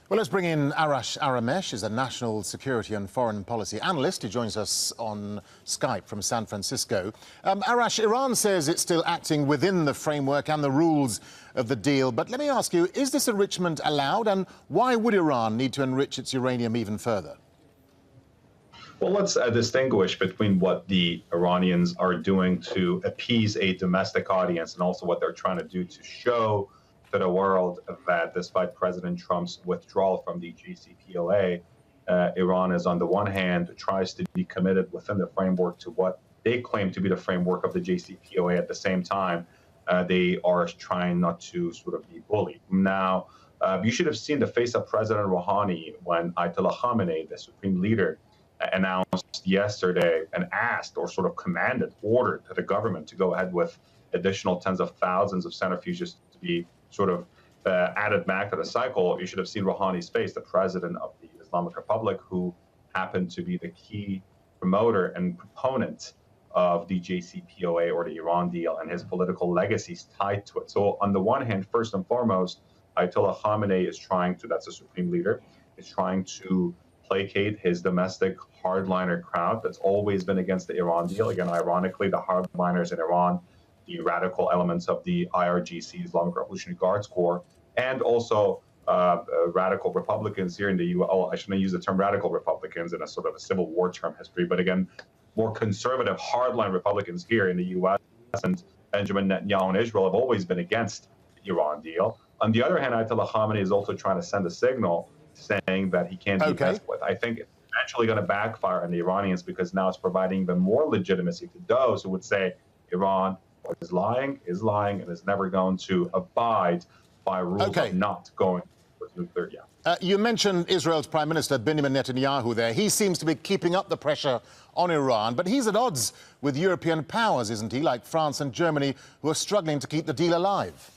Well, let's bring in Arash Ari Aramesh. He's a national security and foreign policy analyst. He joins us on Skype from San Francisco. Arash, Iran says it's still acting within the framework and the rules of the deal. But let me ask you, is this enrichment allowed? And why would Iran need to enrich its uranium even further? Well, let's distinguish between what the Iranians are doing to appease a domestic audience and also what they're trying to do to show to the world that despite President Trump's withdrawal from the JCPOA, Iran is on the one hand tries to be committed within the framework to what they claim to be the framework of the JCPOA. At the same time, they are trying not to sort of be bullied. Now, you should have seen the face of President Rouhani when Ayatollah Khamenei, the supreme leader, announced yesterday and asked or sort of ordered the government to go ahead with additional tens of thousands of centrifuges to be sort of added back to the cycle. You should have seen Rouhani's face, the president of the Islamic Republic, who happened to be the key promoter and proponent of the JCPOA or the Iran deal, and his political legacies tied to it. So on the one hand, first and foremost, Ayatollah Khamenei is trying to, that's a supreme leader, is trying to placate his domestic hardliner crowd that's always been against the Iran deal. Again, ironically, the hardliners in Iran, the radical elements of the IRGC, Islamic Revolutionary Guards Corps, and also radical Republicans here in the U.S. Oh, I shouldn't use the term radical Republicans in a sort of a Civil War term history, but again, more conservative hardline Republicans here in the U.S. and Benjamin Netanyahu in Israel have always been against the Iran deal. On the other hand, Ayatollah Khamenei is also trying to send a signal saying that he can't be messed with. I think it's eventually going to backfire on the Iranians because now it's providing even more legitimacy to those who would say Iran is lying, and is never going to abide by rules of not going with nuclear. You mentioned Israel's Prime Minister Benjamin Netanyahu there. He seems to be keeping up the pressure on Iran, but he's at odds with European powers, isn't he, like France and Germany, who are struggling to keep the deal alive?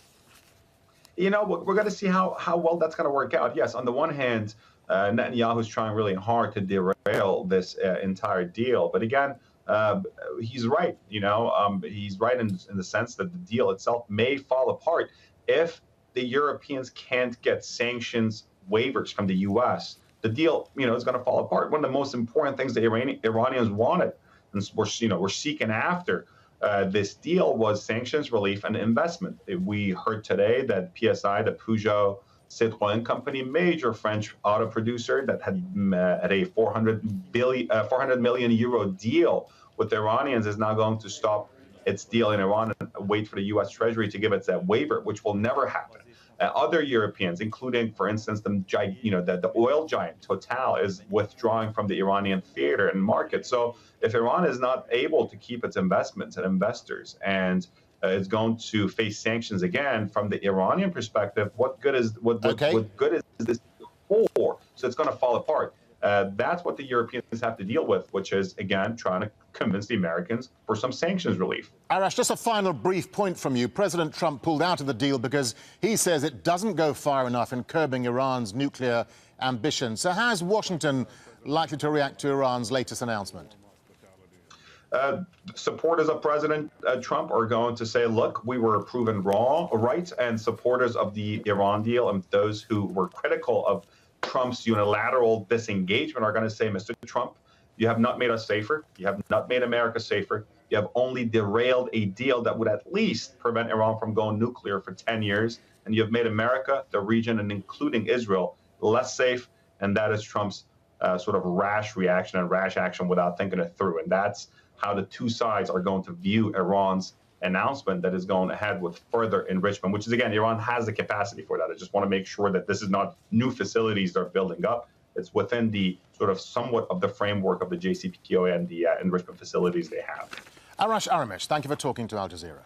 You know, we're going to see how well that's going to work out. Yes, on the one hand, Netanyahu is trying really hard to derail this entire deal. But again, he's right. You know, he's right in the sense that the deal itself may fall apart if the Europeans can't get sanctions waivers from the U.S. The deal, you know, is going to fall apart. One of the most important things the Iranians wanted, and we're seeking after this deal, was sanctions relief and investment. We heard today that PSI, the Peugeot Citroën company, major French auto producer that had a 400 million euro deal with the Iranians, is now going to stop its deal in Iran and wait for the U.S. Treasury to give it that waiver, which will never happen. Other Europeans, including, for instance, the oil giant Total, is withdrawing from the Iranian theater and market. So if Iran is not able to keep its investments and investors and is going to face sanctions again, from the Iranian perspective, what good is this for? So it's going to fall apart. That's what the Europeans have to deal with, which is, again, trying to convince the Americans for some sanctions relief. Arash, just a final brief point from you. President Trump pulled out of the deal because he says it doesn't go far enough in curbing Iran's nuclear ambitions. So how is Washington likely to react to Iran's latest announcement? Supporters of President Trump are going to say, look, we were proven right, and supporters of the Iran deal and those who were critical of Trump's unilateral disengagement are going to say, Mr. Trump, you have not made us safer. You have not made America safer. You have only derailed a deal that would at least prevent Iran from going nuclear for 10 years. And you have made America, the region, and including Israel, less safe. And that is Trump's sort of rash reaction and rash action without thinking it through. And that's how the two sides are going to view Iran's announcement that is going ahead with further enrichment, which is, again, Iran has the capacity for that. I just want to make sure that this is not new facilities they're building up. It's within the sort of somewhat of the framework of the JCPOA and the enrichment facilities they have. Arash Ari Aramesh, thank you for talking to Al Jazeera.